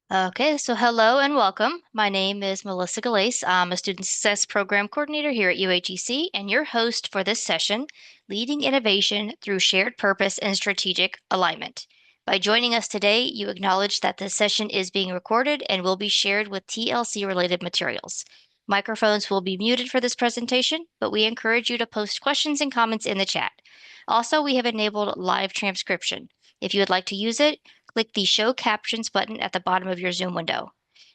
Okay, so hello and welcome. My name is Melissa Galais. I'm a Student Success Program Coordinator here at UAGC and your host for this session, Leading Innovation Through Shared Purpose and Strategic Alignment. By joining us today, you acknowledge that this session is being recorded and will be shared with TLC-related materials. Microphones will be muted for this presentation, but we encourage you to post questions and comments in the chat. Also, we have enabled live transcription. If you would like to use it, click the Show Captions button at the bottom of your Zoom window.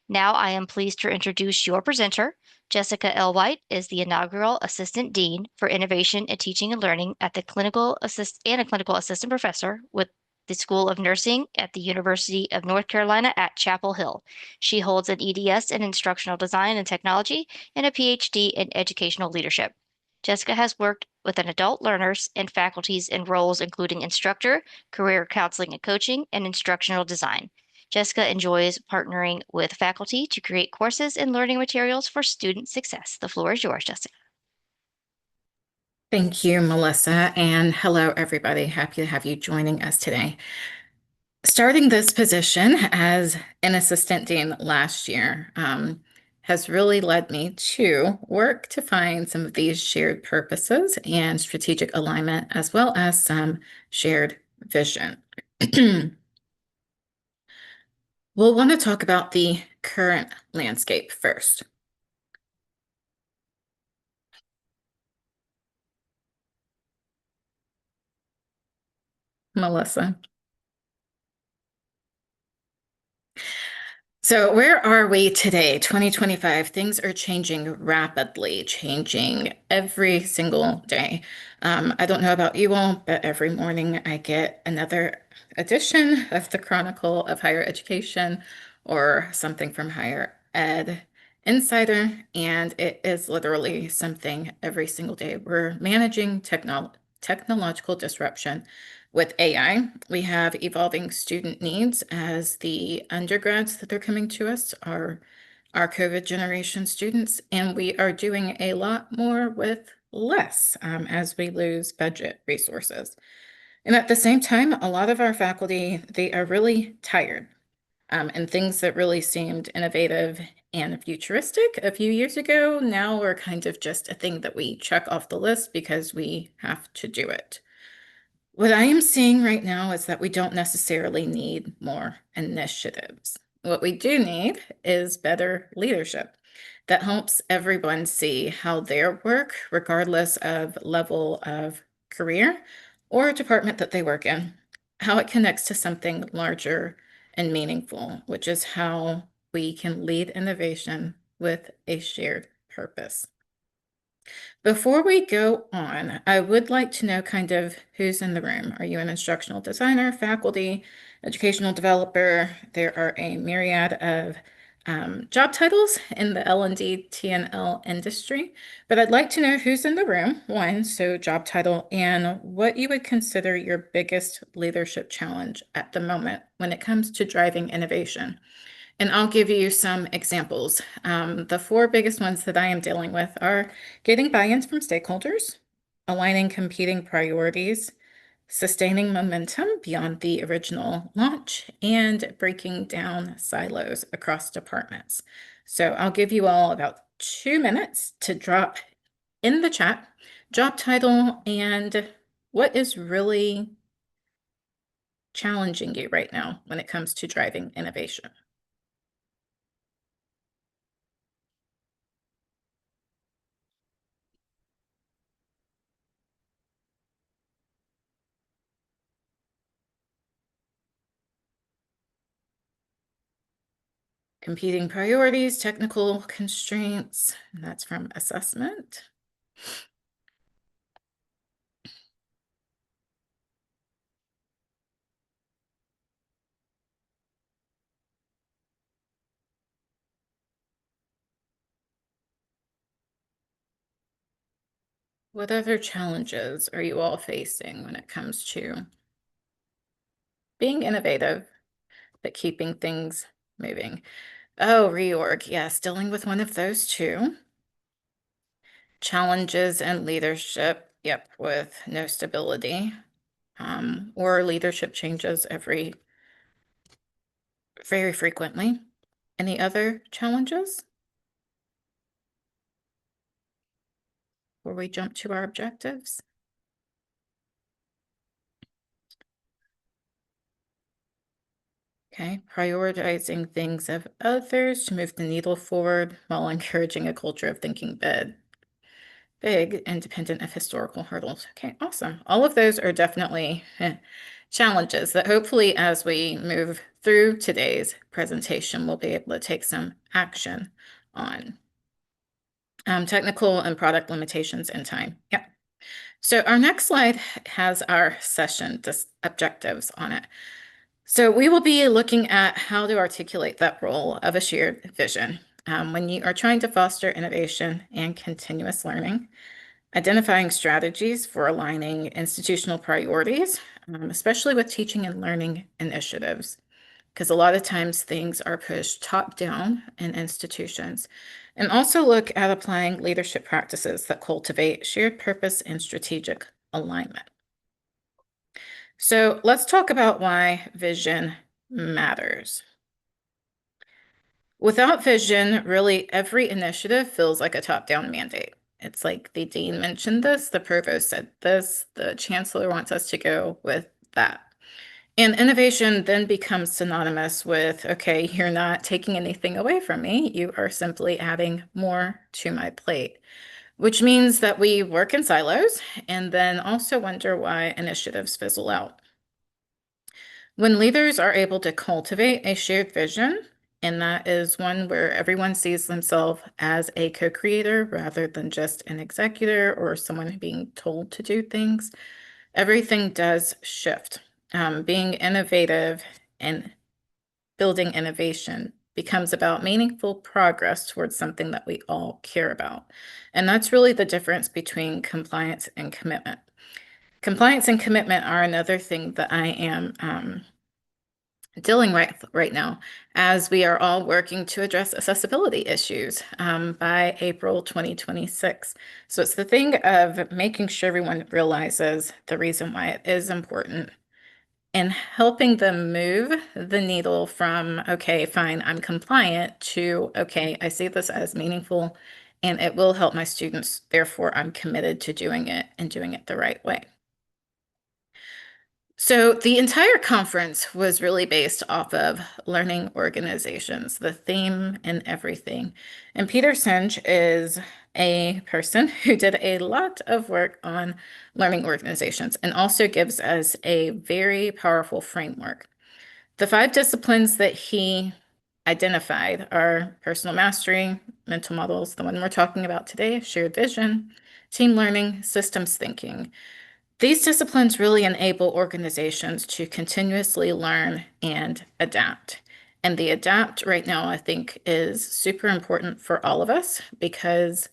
Now I am pleased to introduce your presenter. Jessica L. White is the inaugural Assistant Dean for Innovation and Teaching and Learning at the a Clinical Assistant Professor with the School of Nursing at the University of North Carolina at Chapel Hill. She holds an EDS in Instructional Design and Technology and a PhD in Educational Leadership. Jessica has worked with an adult learners and faculties in roles including instructor, career counseling and coaching, and instructional design. Jessica enjoys partnering with faculty to create courses and learning materials for student success. The floor is yours, Jessica. Thank you, Melissa, and hello, everybody. Happy to have you joining us today. Starting this position as an assistant dean last year has really led me to work to find some of these shared purposes and strategic alignment, as well as some shared vision. We'll want to talk about the current landscape first. Melissa. So where are we today? 2025, things are changing rapidly, changing every single day. I don't know about you all, but every morning I get another edition of the Chronicle of Higher Education or something from Higher Ed Insider, and it is literally something every single day. We're managing technological disruption with AI. We have evolving student needs as the undergrads that are coming to us are our COVID generation students, and we are doing a lot more with less as we lose budget resources. And at the same time, a lot of our faculty, they are really tired. And things that really seemed innovative and futuristic a few years ago now are kind of just a thing that we check off the list because we have to do it. What I am seeing right now is that we don't necessarily need more initiatives. What we do need is better leadership that helps everyone see how their work, regardless of level of career or department that they work in, how it connects to something larger and meaningful, which is how we can lead innovation with a shared purpose. Before we go on, I would like to know kind of who's in the room. Are you an instructional designer, faculty, educational developer? There are a myriad of job titles in the L&D T&L industry, but I'd like to know who's in the room, one, so job title, and what you would consider your biggest leadership challenge at the moment when it comes to driving innovation. And I'll give you some examples. The four biggest ones that I am dealing with are getting buy-ins from stakeholders, aligning competing priorities, sustaining momentum beyond the original launch, and breaking down silos across departments. So I'll give you all about 2 minutes to drop in the chat job title and what is really challenging you right now when it comes to driving innovation. Competing priorities, technical constraints, and that's from assessment. What other challenges are you all facing when it comes to being innovative, but keeping things moving? Oh, reorg, yes, dealing with one of those too. Challenges and leadership, yep, with no stability, or leadership changes every very frequently. Any other challenges before we jump to our objectives? Okay, prioritizing things of others to move the needle forward while encouraging a culture of thinking big, independent of historical hurdles. Okay, awesome. All of those are definitely challenges that hopefully as we move through today's presentation, we'll be able to take some action on. Technical and product limitations and time. Yeah. So our next slide has our session objectives on it. So we will be looking at how to articulate that role of a shared vision when you are trying to foster innovation and continuous learning, identifying strategies for aligning institutional priorities, especially with teaching and learning initiatives, because a lot of times things are pushed top down in institutions, and also look at applying leadership practices that cultivate shared purpose and strategic alignment. So let's talk about why vision matters. Without vision, really every initiative feels like a top-down mandate. It's like the dean mentioned this, the provost said this, the chancellor wants us to go with that. And innovation then becomes synonymous with, okay, you're not taking anything away from me, you are simply adding more to my plate, which means that we work in silos and then also wonder why initiatives fizzle out. When leaders are able to cultivate a shared vision, and that is one where everyone sees themselves as a co-creator rather than just an executor or someone being told to do things, everything does shift. Being innovative and building innovation becomes about meaningful progress towards something that we all care about. And that's really the difference between compliance and commitment. Compliance and commitment are another thing that I am dealing right now as we are all working to address accessibility issues by April 2026. So it's the thing of making sure everyone realizes the reason why it is important and helping them move the needle from, okay, fine, I'm compliant, to, okay, I see this as meaningful and it will help my students, therefore I'm committed to doing it and doing it the right way. So the entire conference was really based off of learning organizations, the theme and everything. And Peter Senge is a person who did a lot of work on learning organizations and also gives us a very powerful framework. The 5 disciplines that he identified are personal mastery, mental models, the one we're talking about today, shared vision, team learning, systems thinking. These disciplines really enable organizations to continuously learn and adapt. And the adapt right now, I think, is super important for all of us because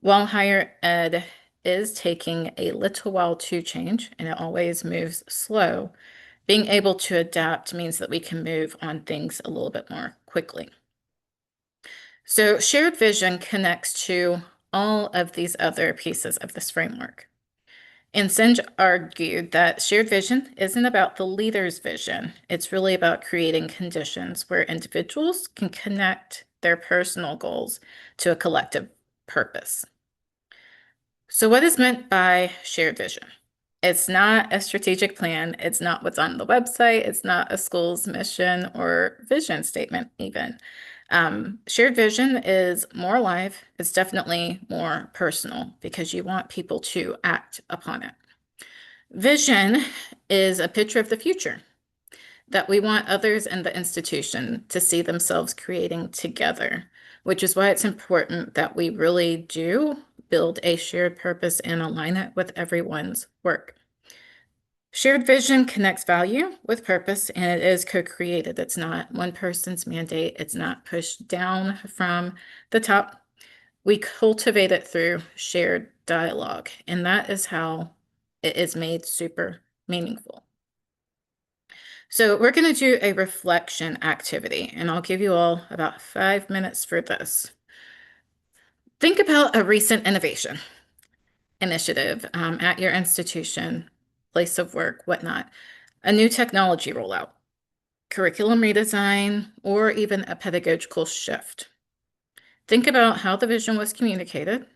while higher ed is taking a little while to change and it always moves slow, being able to adapt means that we can move on things a little bit more quickly. So shared vision connects to all of these other pieces of this framework. And Senge argued that shared vision isn't about the leader's vision. It's really about creating conditions where individuals can connect their personal goals to a collective purpose. So what is meant by shared vision? It's not a strategic plan. It's not what's on the website. It's not a school's mission or vision statement even. Shared vision is more alive. It's definitely more personal because you want people to act upon it. Vision is a picture of the future that we want others in the institution to see themselves creating together, which is why it's important that we really do build a shared purpose and align it with everyone's work. Shared vision connects value with purpose, and it is co-created. It's not one person's mandate. It's not pushed down from the top. We cultivate it through shared dialogue, and that is how it is made super meaningful. So we're going to do a reflection activity, and I'll give you all about 5 minutes for this. Think about a recent innovation initiative at your institution, place of work, whatnot, a new technology rollout. curriculum redesign, or even a pedagogical shift. Think about how the vision was communicated.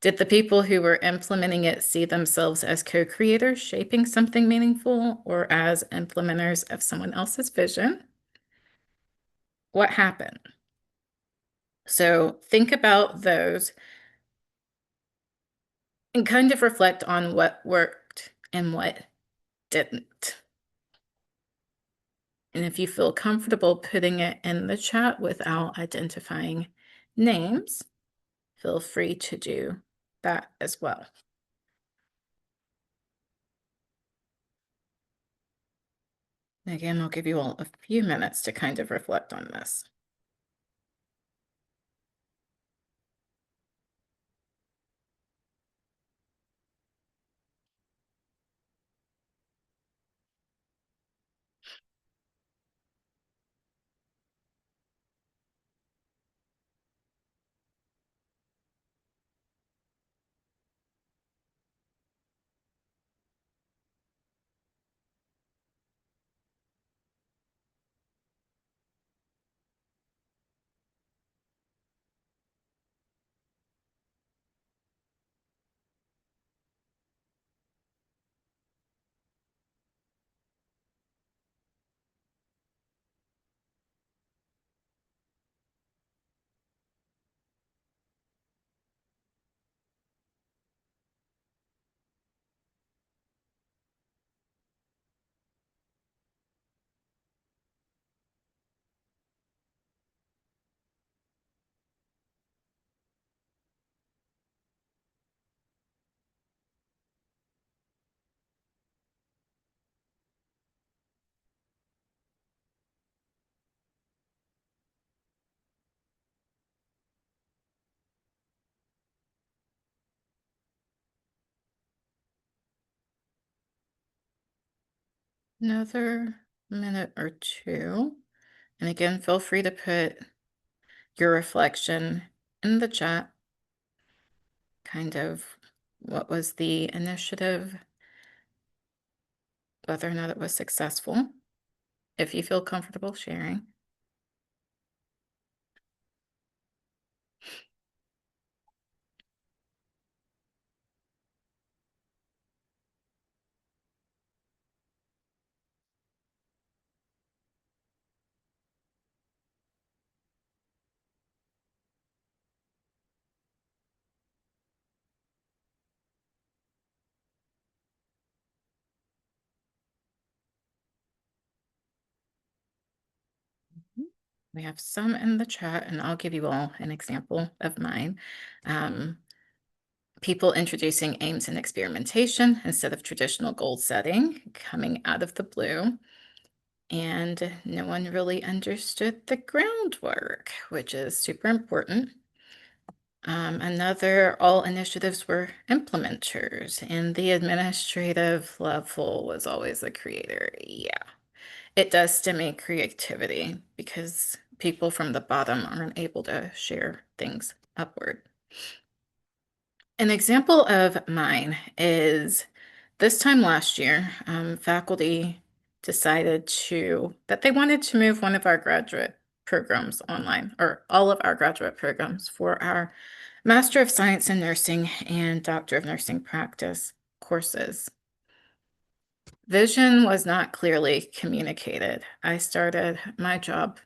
Did the people who were implementing it see themselves as co-creators shaping something meaningful or as implementers of someone else's vision? What happened? So think about those and kind of reflect on what worked and what didn't. And if you feel comfortable putting it in the chat without identifying names, feel free to do that as well. Again, I'll give you all a few minutes to kind of reflect on this. Another minute or two. And again, feel free to put your reflection in the chat. Kind of what was the initiative, whether or not it was successful, if you feel comfortable sharing. We have some in the chat, and I'll give you all an example of mine. People introducing aims and experimentation instead of traditional goal setting, coming out of the blue. And no one really understood the groundwork, which is super important. Another, all initiatives were implementers, and the administrative level was always the creator. Yeah, it does stimulate creativity because people from the bottom aren't able to share things upward. An example of mine is this time last year, faculty decided that they wanted to move one of our graduate programs online, or all of our graduate programs for our Master of Science in Nursing and Doctor of Nursing Practice courses. Vision was not clearly communicated. I started my job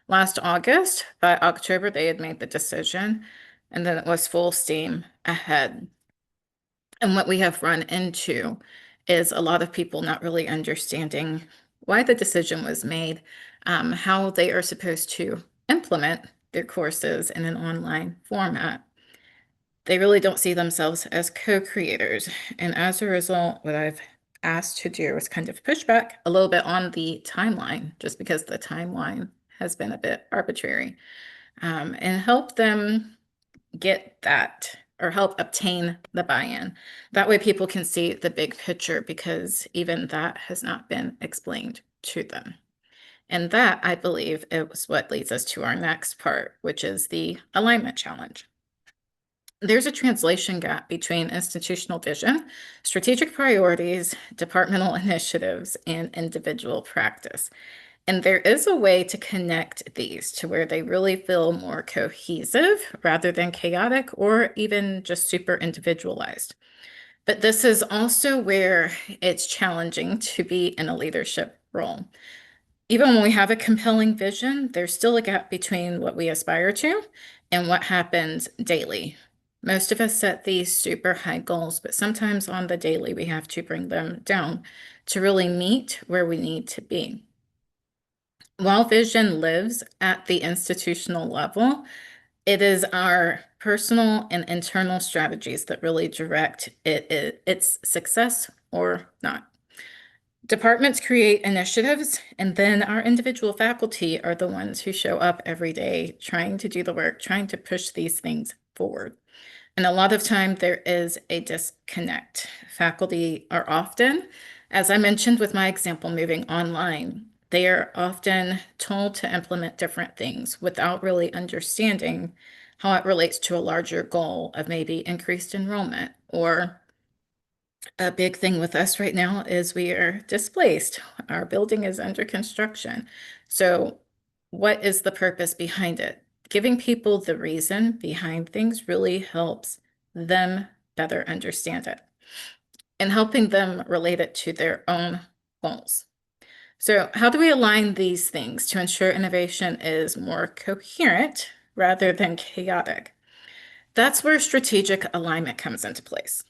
last August. By October, they had made the decision, and then it was full steam ahead. And what we have run into is a lot of people not really understanding why the decision was made, how they are supposed to implement their courses in an online format. They really don't see themselves as co-creators. And as a result, what I've asked to do is kind of push back a little bit on the timeline, just because the timeline has been a bit arbitrary, and help them get that or help obtain the buy-in. That way people can see the big picture because even that has not been explained to them. And that, I believe, is what leads us to our next part, which is the alignment challenge. there's a translation gap between institutional vision, strategic priorities, departmental initiatives, and individual practice. And there is a way to connect these to where they really feel more cohesive rather than chaotic or even just super individualized. But this is also where it's challenging to be in a leadership role. Even when we have a compelling vision, there's still a gap between what we aspire to and what happens daily. Most of us set these super high goals, but sometimes on the daily, we have to bring them down to really meet where we need to be. While vision lives at the institutional level, it is our personal and internal strategies that really direct its success or not. Departments create initiatives, and then our individual faculty are the ones who show up every day trying to do the work, trying to push these things forward. And a lot of time there is a disconnect. Faculty are often, as I mentioned with my example, moving online. They are often told to implement different things without really understanding how it relates to a larger goal of maybe increased enrollment. Or a big thing with us right now is we are displaced. Our building is under construction. So what is the purpose behind it? Giving people the reason behind things really helps them better understand it and helping them relate it to their own goals. So how do we align these things to ensure innovation is more coherent rather than chaotic? That's where strategic alignment comes into place.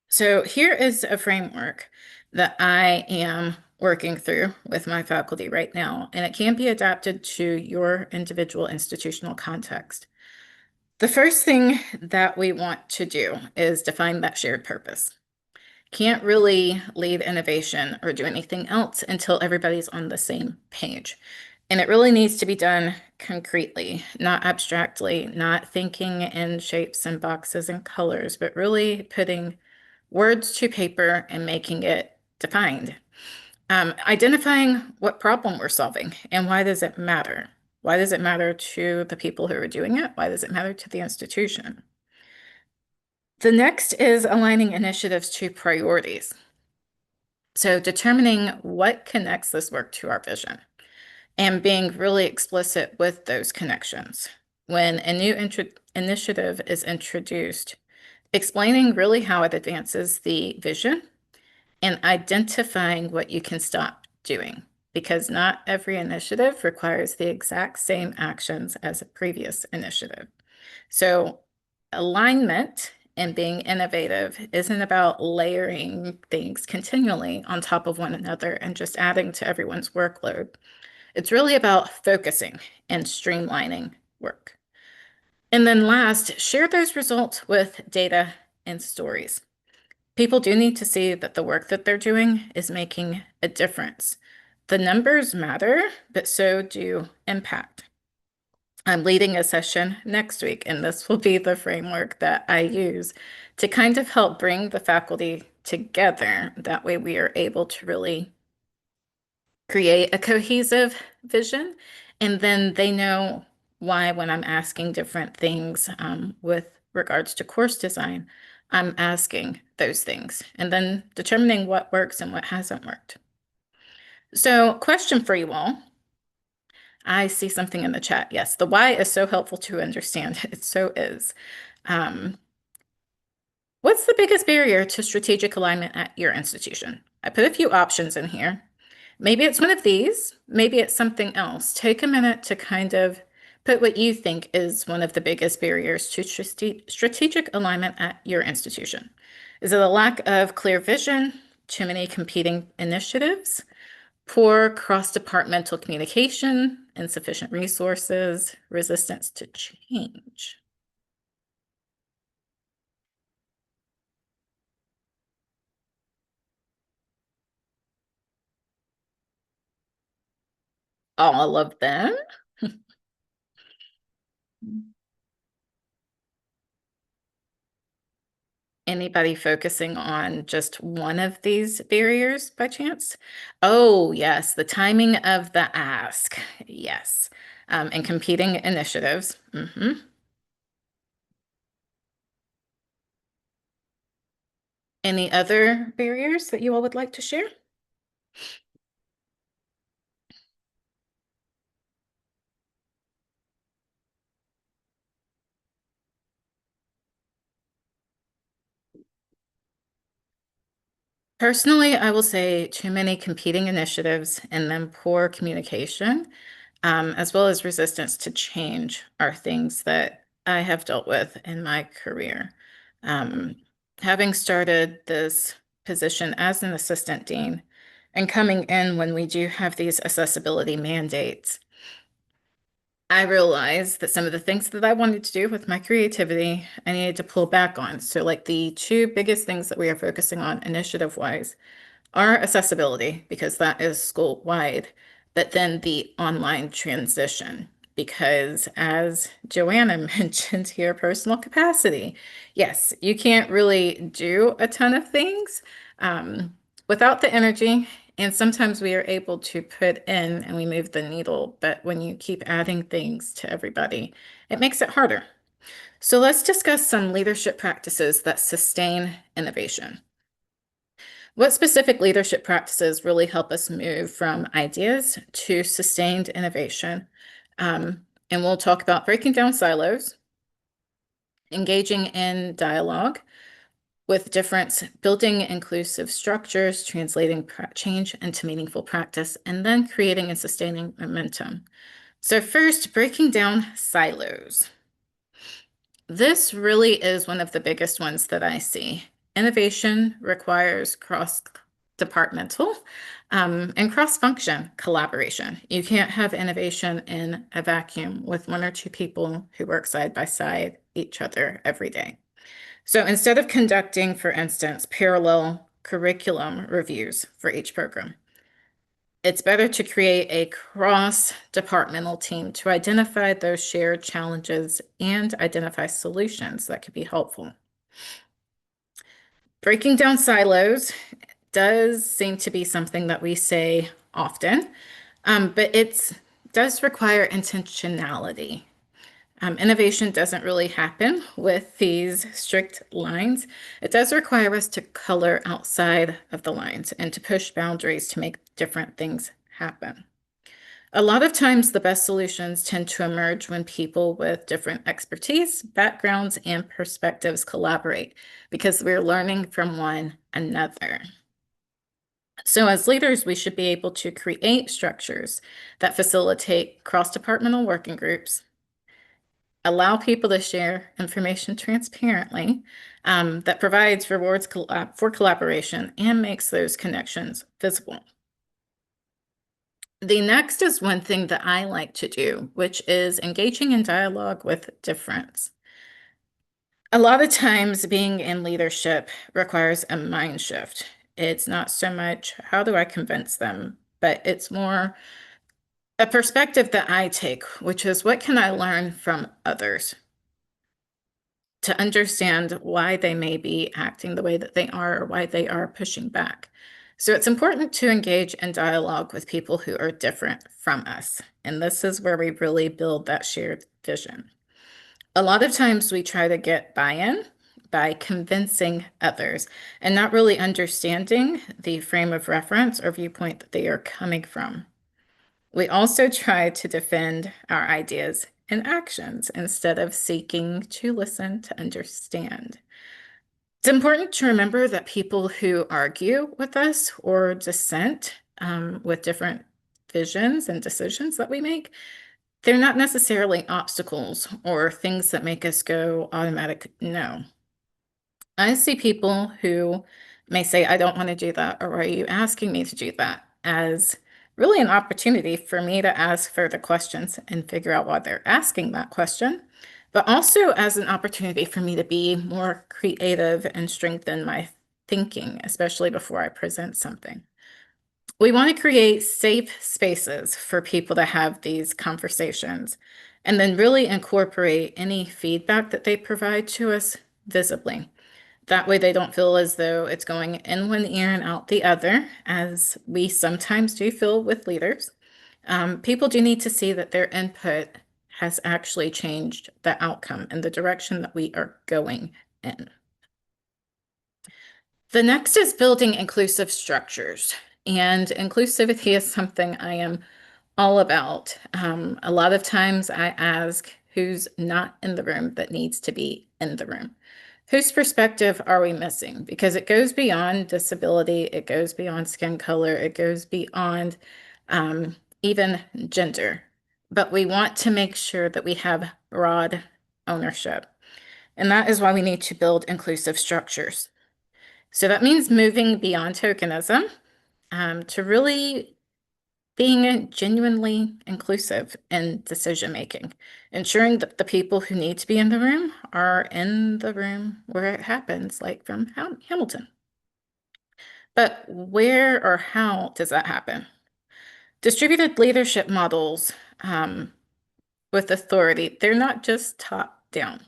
So here is a framework that I am working through with my faculty right now, and it can be adapted to your individual institutional context. The first thing that we want to do is define that shared purpose. Can't really lead innovation or do anything else until everybody's on the same page. And it really needs to be done concretely, not abstractly, not thinking in shapes and boxes and colors, but really putting words to paper and making it defined. Identifying what problem we're solving and why does it matter? Why does it matter to the people who are doing it? Why does it matter to the institution? The next is aligning initiatives to priorities. So determining what connects this work to our vision and being really explicit with those connections. When a new initiative is introduced, explaining really how it advances the vision and identifying what you can stop doing, because not every initiative requires the exact same actions as a previous initiative. So alignment and being innovative isn't about layering things continually on top of one another and just adding to everyone's workload. It's really about focusing and streamlining work. And then last, share those results with data and stories. People do need to see that the work that they're doing is making a difference. The numbers matter, but so do impact. I'm leading a session next week, and this will be the framework that I use to kind of help bring the faculty together. That way we are able to really create a cohesive vision, and then they know why when I'm asking different things with regards to course design, I'm asking those things, and then determining what works and what hasn't worked. So, question for you all. I see something in the chat. Yes, the why is so helpful to understand. It so is. Um, what's the biggest barrier to strategic alignment at your institution? I put a few options in here. Maybe it's one of these, maybe it's something else. Take a minute to kind of put what you think is one of the biggest barriers to strategic alignment at your institution. Is it a lack of clear vision, too many competing initiatives, poor cross-departmental communication, insufficient resources, resistance to change? All of them. Anybody focusing on just one of these barriers by chance? Oh, yes, the timing of the ask. Yes. And competing initiatives. Any other barriers that you all would like to share? Personally, I will say too many competing initiatives and then poor communication, as well as resistance to change, are things that I have dealt with in my career. Um, Having started this position as an assistant dean and coming in when we do have these accessibility mandates, I realized that some of the things that I wanted to do with my creativity, I needed to pull back on. So, like the two biggest things that we are focusing on initiative wise our accessibility, because that is school wide, but then the online transition, because as Joanna mentioned here, personal capacity. Yes, you can't really do a ton of things without the energy. And sometimes we are able to put in and we move the needle, but when you keep adding things to everybody, it makes it harder. So let's discuss some leadership practices that sustain innovation. What specific leadership practices really help us move from ideas to sustained innovation? And we'll talk about breaking down silos, engaging in dialogue with difference, building inclusive structures, translating change into meaningful practice, and then creating and sustaining momentum. So, first, breaking down silos. This really is one of the biggest ones that I see. Innovation requires cross-departmental and cross-function collaboration. You can't have innovation in a vacuum with one or two people who work side by side each other every day. So instead of conducting, for instance, parallel curriculum reviews for each program, it's better to create a cross-departmental team to identify those shared challenges and identify solutions that could be helpful. Breaking down silos does seem to be something that we say often, but it does require intentionality. Innovation doesn't really happen with these strict lines. It does require us to color outside of the lines and to push boundaries to make different things happen. A lot of times, the best solutions tend to emerge when people with different expertise, backgrounds, and perspectives collaborate because we're learning from one another. So, as leaders, we should be able to create structures that facilitate cross departmental working groups, allow people to share information transparently, that provides rewards for collaboration and makes those connections visible. The next is one thing that I like to do, which is engaging in dialogue with difference. A lot of times, being in leadership requires a mind shift. It's not so much how do I convince them, but it's more a perspective that I take, which is what can I learn from others to understand why they may be acting the way that they are or why they are pushing back. So it's important to engage in dialogue with people who are different from us. And this is where we really build that shared vision. A lot of times we try to get buy-in by convincing others and not really understanding the frame of reference or viewpoint that they are coming from. We also try to defend our ideas and actions instead of seeking to listen to understand. It's important to remember that people who argue with us or dissent with different visions and decisions that we make, they're not necessarily obstacles or things that make us go automatic no. I see people who may say, I don't want to do that, or are you asking me to do that? As really an opportunity for me to ask further questions and figure out why they're asking that question, but also as an opportunity for me to be more creative and strengthen my thinking, especially before I present something. We want to create safe spaces for people to have these conversations and then really incorporate any feedback that they provide to us visibly. That way, they don't feel as though it's going in one ear and out the other, as we sometimes do feel with leaders. People do need to see that their input has actually changed the outcome and the direction that we are going in. The next is building inclusive structures. And inclusivity is something I am all about. A lot of times I ask who's not in the room that needs to be in the room. Whose perspective are we missing? Because it goes beyond disability, it goes beyond skin color, it goes beyond even gender. But we want to make sure that we have broad ownership. And that is why we need to build inclusive structures. So that means moving beyond tokenism to really being genuinely inclusive in decision making, ensuring that the people who need to be in the room are in the room where it happens, like from Hamilton. But where or how does that happen? Distributed leadership models with authority, they're not just top down.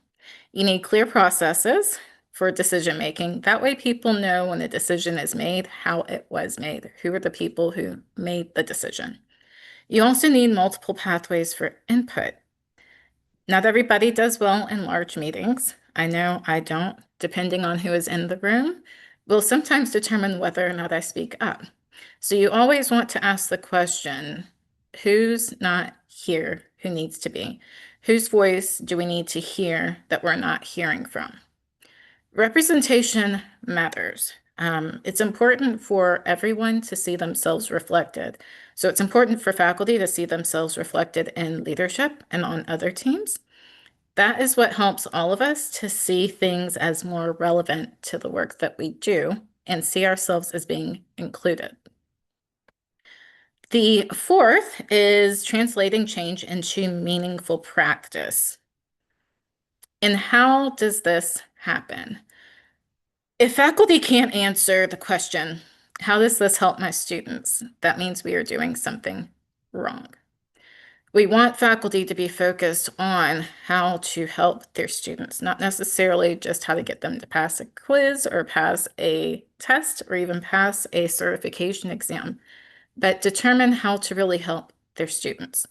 You need clear processes for decision making. That way people know when a decision is made, how it was made, who are the people who made the decision. You also need multiple pathways for input. Not everybody does well in large meetings. I know I don't, depending on who is in the room, will sometimes determine whether or not I speak up. So you always want to ask the question, who's not here who needs to be? Whose voice do we need to hear that we're not hearing from? Representation matters. It's important for everyone to see themselves reflected. So it's important for faculty to see themselves reflected in leadership and on other teams. That is what helps all of us to see things as more relevant to the work that we do and see ourselves as being included. The fourth is translating change into meaningful practice. And how does this happen? If faculty can't answer the question, how does this help my students? That means we are doing something wrong. We want faculty to be focused on how to help their students, not necessarily just how to get them to pass a quiz or pass a test or even pass a certification exam, but determine how to really help their students.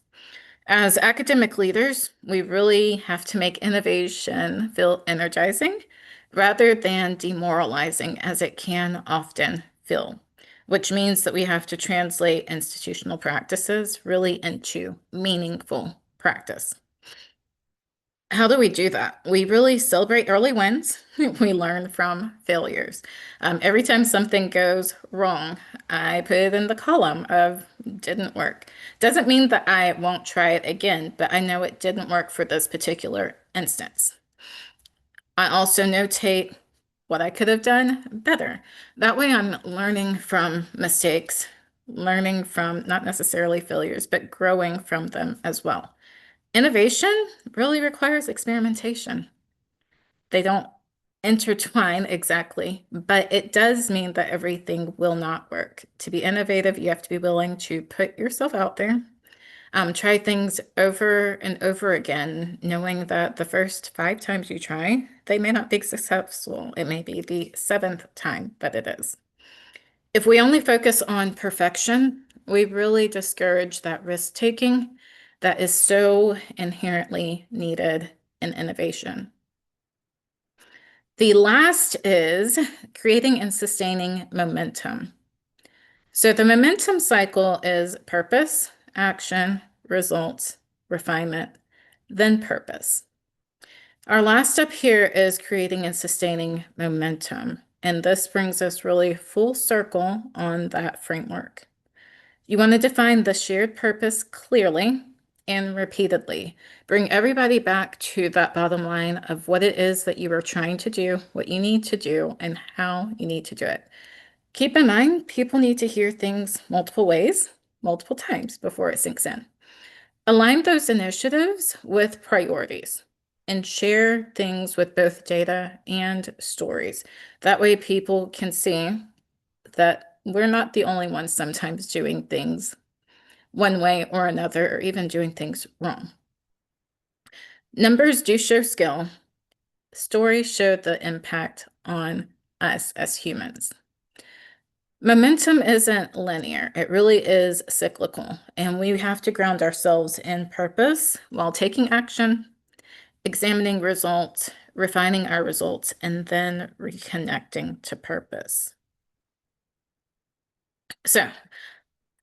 As academic leaders, we really have to make innovation feel energizing rather than demoralizing, as it can often feel, which means that we have to translate institutional practices really into meaningful practice. How do we do that? We really celebrate early wins. We learn from failures. Every time something goes wrong, I put it in the column of didn't work. Doesn't mean that I won't try it again, but I know it didn't work for this particular instance. I also notate what I could have done better. That way I'm learning from mistakes, learning from not necessarily failures, but growing from them as well. Innovation really requires experimentation. They don't intertwine exactly, but it does mean that everything will not work. To be innovative, you have to be willing to put yourself out there, try things over and over again, knowing that the first 5 times you try, they may not be successful. It may be the seventh time that it is. If we only focus on perfection, we really discourage that risk taking that is so inherently needed in innovation. The last is creating and sustaining momentum. So the momentum cycle is purpose, action, results, refinement, then purpose. Our last step here is creating and sustaining momentum. And this brings us really full circle on that framework. You want to define the shared purpose clearly and repeatedly. Bring everybody back to that bottom line of what it is that you are trying to do, what you need to do, and how you need to do it. Keep in mind, people need to hear things multiple ways, multiple times before it sinks in. Align those initiatives with priorities and share things with both data and stories. That way people can see that we're not the only ones sometimes doing things one way or another, or even doing things wrong. Numbers do show skill. Stories show the impact on us as humans. Momentum isn't linear. It really is cyclical, and we have to ground ourselves in purpose while taking action, examining results, refining our results, and then reconnecting to purpose. So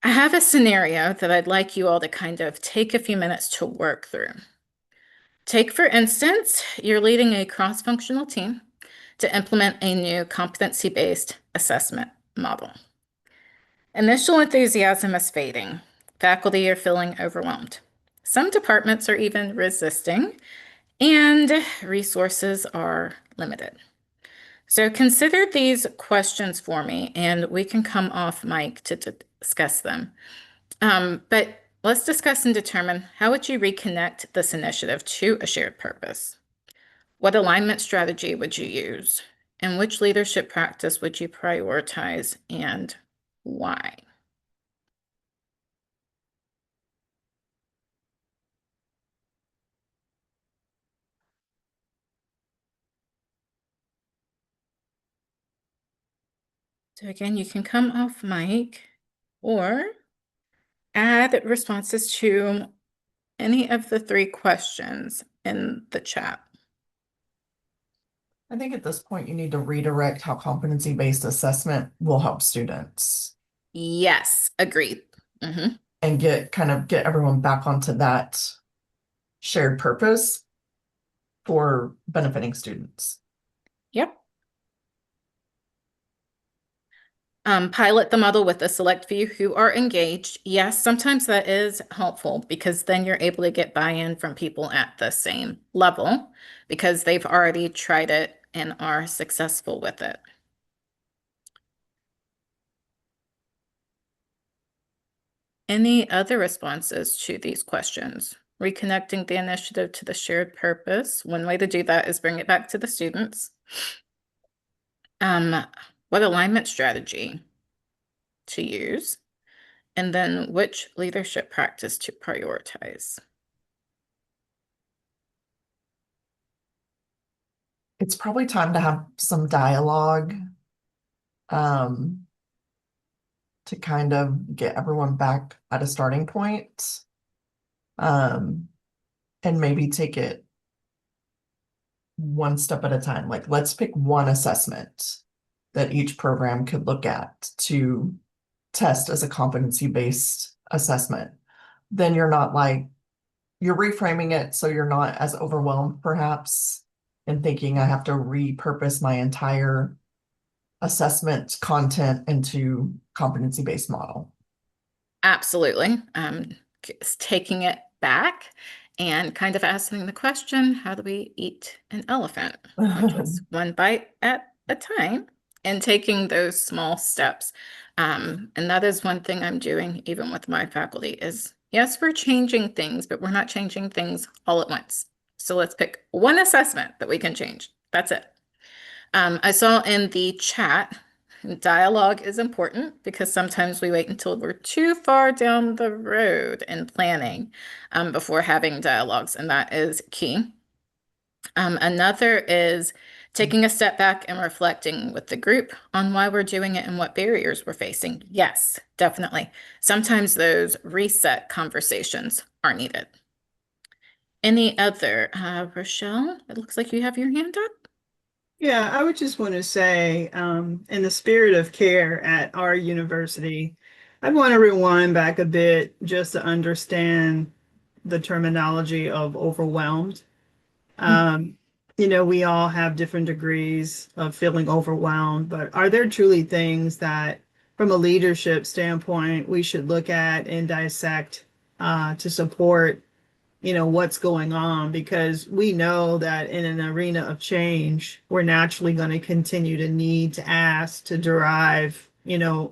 I have a scenario that I'd like you all to kind of take a few minutes to work through. Take, for instance, you're leading a cross-functional team to implement a new competency-based assessment model. Initial enthusiasm is fading. Faculty are feeling overwhelmed. Some departments are even resisting, and resources are limited. So consider these questions for me, and we can come off mic to discuss them. But let's discuss and determine how would you reconnect this initiative to a shared purpose? What alignment strategy would you use? And which leadership practice would you prioritize and why? So again, you can come off mic or add responses to any of the three questions in the chat. I think at this point you need to redirect how competency-based assessment will help students Yes, agreed. Mhm. and get everyone back onto that shared purpose for benefiting students. Yep. Pilot the model with a select few who are engaged. Yes, sometimes that is helpful because then you're able to get buy-in from people at the same level because they've already tried it and are successful with it. Any other responses to these questions? Reconnecting the initiative to the shared purpose. One way to do that is bring it back to the students. What alignment strategy to use? And then which leadership practice to prioritize? It's probably time to have some dialogue to kind of get everyone back at a starting point. And maybe take it one step at a time. Like, let's pick one assessment that each program could look at to test as a competency-based assessment. Then you're not like, you're reframing it so you're not as overwhelmed perhaps and thinking I have to repurpose my entire assessment content into competency-based model. Absolutely. Taking it back and kind of asking the question, how do we eat an elephant? Which is one bite at a time and taking those small steps. And that is one thing I'm doing even with my faculty is, yes, we're changing things, but we're not changing things all at once. So let's pick one assessment that we can change. That's it. I saw in the chat, dialogue is important because sometimes we wait until we're too far down the road in planning before having dialogues, and that is key. Another is taking a step back and reflecting with the group on why we're doing it and what barriers we're facing. Yes, definitely. Sometimes those reset conversations are needed. Any other? Rochelle, it looks like you have your hand up. Yeah, I would just want to say, in the spirit of care at our university, I'd want to rewind back a bit just to understand the terminology of overwhelmed. We all have different degrees of feeling overwhelmed, but are there truly things that, from a leadership standpoint, we should look at and dissect to support what's going on, because we know that in an arena of change, we're naturally going to continue to need to ask to derive,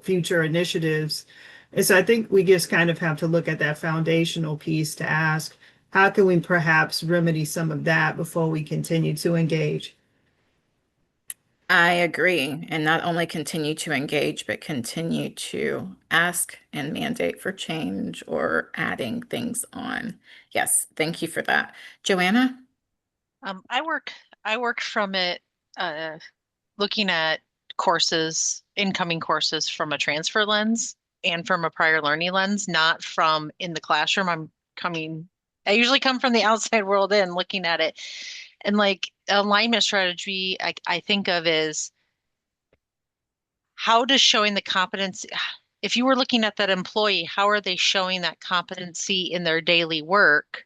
future initiatives. And so I think we just kind of have to look at that foundational piece to ask, how can we perhaps remedy some of that before we continue to engage? I agree. And not only continue to engage, but continue to ask and mandate for change or adding things on. Yes, thank you for that. Joanna? I work from it, looking at incoming courses from a transfer lens and from a prior learning lens, not from in the classroom. I usually come from the outside world in looking at it. And like alignment strategy, I think of is how does showing the competency, if you were looking at that employee, how are they showing that competency in their daily work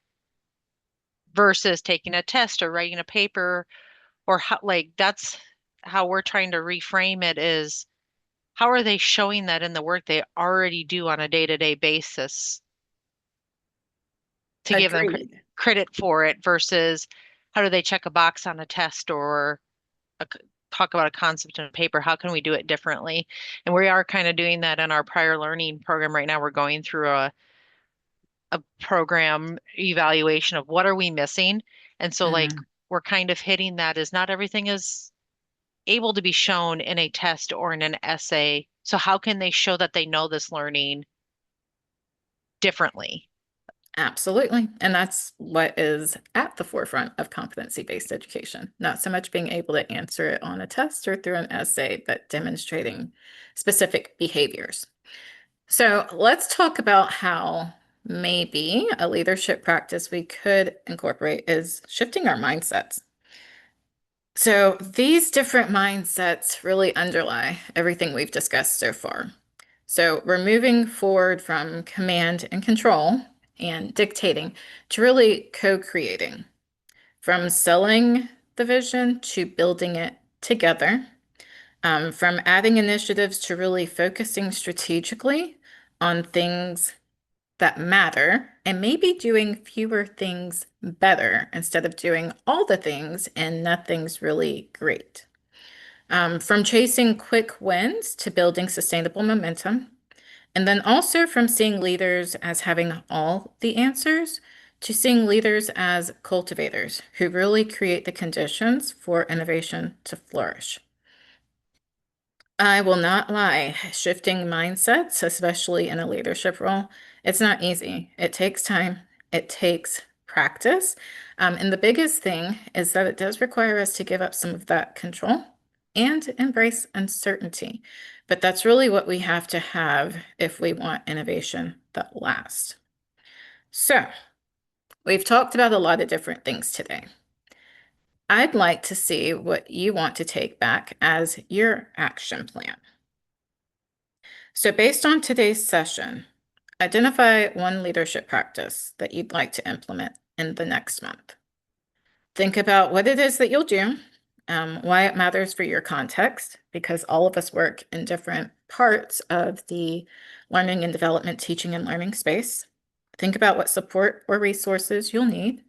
versus taking a test or writing a paper or how, like that's how we're trying to reframe it is how are they showing that in the work they already do on a day-to-day basis to give them Agreed. credit for it versus how do they check a box on a test or a, talk about a concept in a paper? How can we do it differently? And we are kind of doing that in our prior learning program right now. We're going through a program evaluation of what are we missing. And so like Mhm. we're kind of hitting that as not everything is able to be shown in a test or in an essay. So how can they show that they know this learning differently? Absolutely. And that's what is at the forefront of competency-based education. Not so much being able to answer it on a test or through an essay, but demonstrating specific behaviors. So let's talk about how maybe a leadership practice we could incorporate is shifting our mindsets. So these different mindsets really underlie everything we've discussed so far. So we're moving forward from command and control and dictating to really co-creating, from selling the vision to building it together, from adding initiatives to really focusing strategically on things that matter and maybe doing fewer things better instead of doing all the things and nothing's really great. From chasing quick wins to building sustainable momentum. And then also from seeing leaders as having all the answers to seeing leaders as cultivators who really create the conditions for innovation to flourish. I will not lie, shifting mindsets, especially in a leadership role, it's not easy. It takes time, it takes practice. And the biggest thing is that it does require us to give up some of that control and embrace uncertainty. But that's really what we have to have if we want innovation that lasts. So, we've talked about a lot of different things today. I'd like to see what you want to take back as your action plan. So based on today's session, identify one leadership practice that you'd like to implement in the next month. Think about what it is that you'll do, why it matters for your context, because all of us work in different parts of the learning and development, teaching and learning space. Think about what support or resources you'll need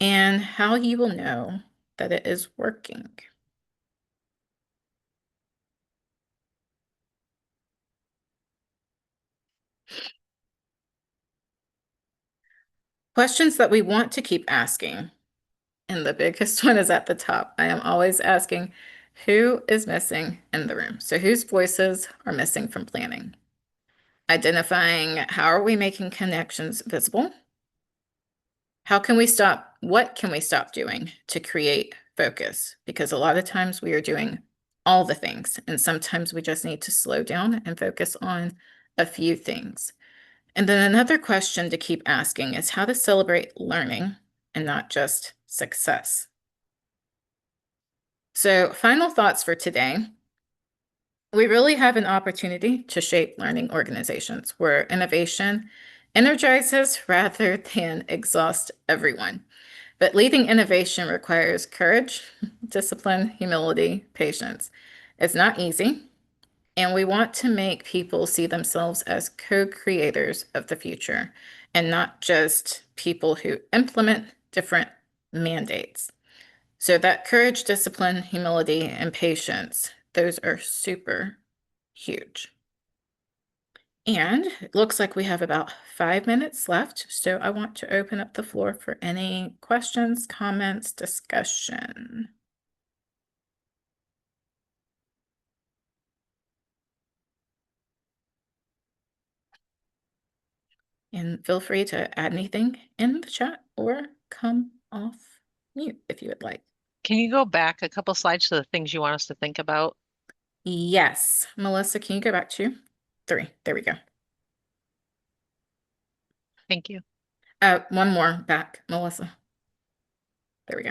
and how you will know that it is working. Questions that we want to keep asking. And the biggest one is at the top. I am always asking, who is missing in the room? So whose voices are missing from planning? Identifying how are we making connections visible? How can we stop? What can we stop doing to create focus? Because a lot of times we are doing all the things, and sometimes we just need to slow down and focus on a few things. And then another question to keep asking is how to celebrate learning and not just success. So, final thoughts for today. We really have an opportunity to shape learning organizations where innovation energizes rather than exhaust everyone. But leading innovation requires courage, discipline, humility, patience. It's not easy, and we want to make people see themselves as co-creators of the future and not just people who implement different mandates. So that courage, discipline, humility, and patience, those are super huge. And it looks like we have about 5 minutes left. So I want to open up the floor for any questions, comments, discussion. And feel free to add anything in the chat or come off mute if you would like. Can you go back a couple slides to the things you want us to think about? Yes. Melissa, can you go back to 3? There we go. Thank you. One more back, Melissa. There we go.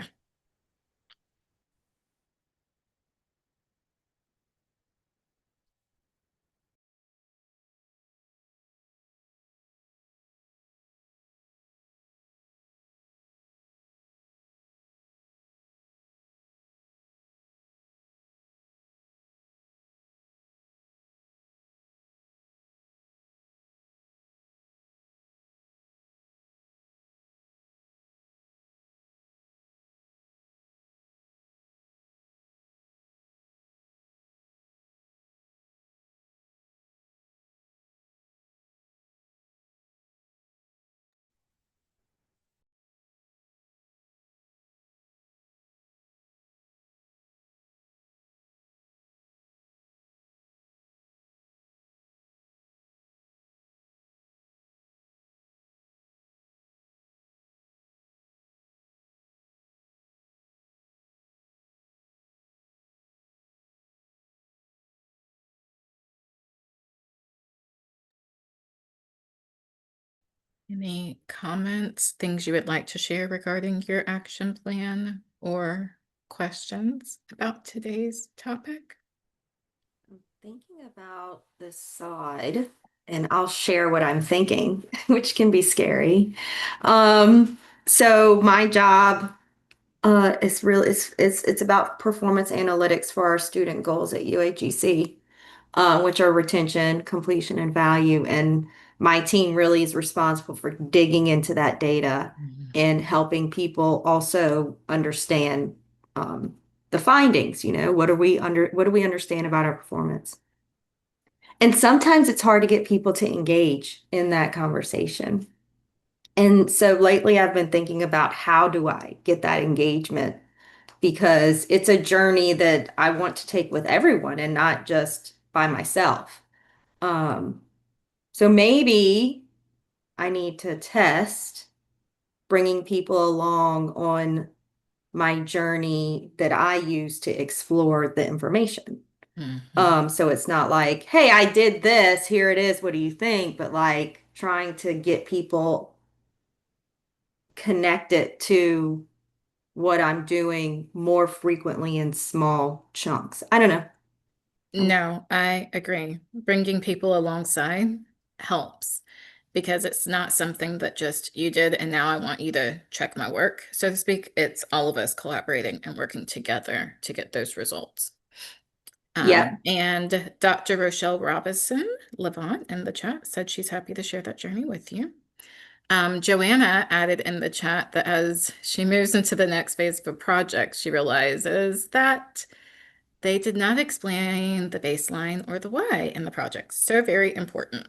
Any comments, things you would like to share regarding your action plan or questions about today's topic? Thinking about this side, and I'll share what I'm thinking, which can be scary. So my job is real it's about performance analytics for our student goals at UAGC, which are retention, completion, and value. And my team really is responsible for digging into that data and helping people also understand the findings. What do we understand about our performance? And sometimes it's hard to get people to engage in that conversation. And so lately I've been thinking about how do I get that engagement? Because it's a journey that I want to take with everyone and not just by myself. Um, so maybe I need to test bringing people along on my journey that I use to explore the information. So it's not like, hey, I did this, here it is, what do you think? But like trying to get people connected to what I'm doing more frequently in small chunks. I don't know. No, I agree. Bringing people alongside helps because it's not something that just you did and now I want you to check my work, so to speak. It's all of us collaborating and working together to get those results. Yeah. And Dr. Rochelle Robinson Levant in the chat said she's happy to share that journey with you. Joanna added in the chat that as she moves into the next phase of a project, she realizes that they did not explain the baseline or the why in the project. So very important.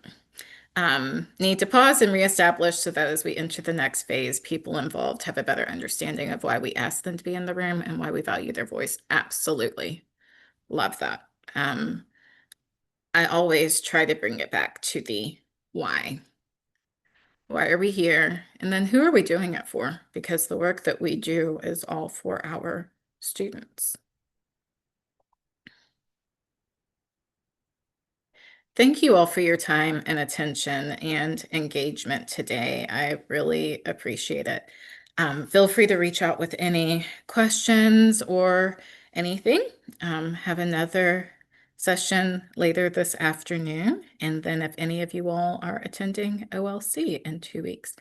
Need to pause and reestablish so that as we enter the next phase, people involved have a better understanding of why we asked them to be in the room and why we value their voice. Absolutely. Love that. I always try to bring it back to the why. Why are we here? And then who are we doing it for? Because the work that we do is all for our students. Thank you all for your time and attention and engagement today. I really appreciate it. Feel free to reach out with any questions or anything. Have another session later this afternoon. And then if any of you all are attending OLC in 2 weeks,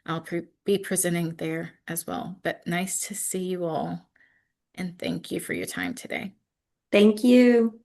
I'll be presenting there as well. But nice to see you all. And thank you for your time today. Thank you.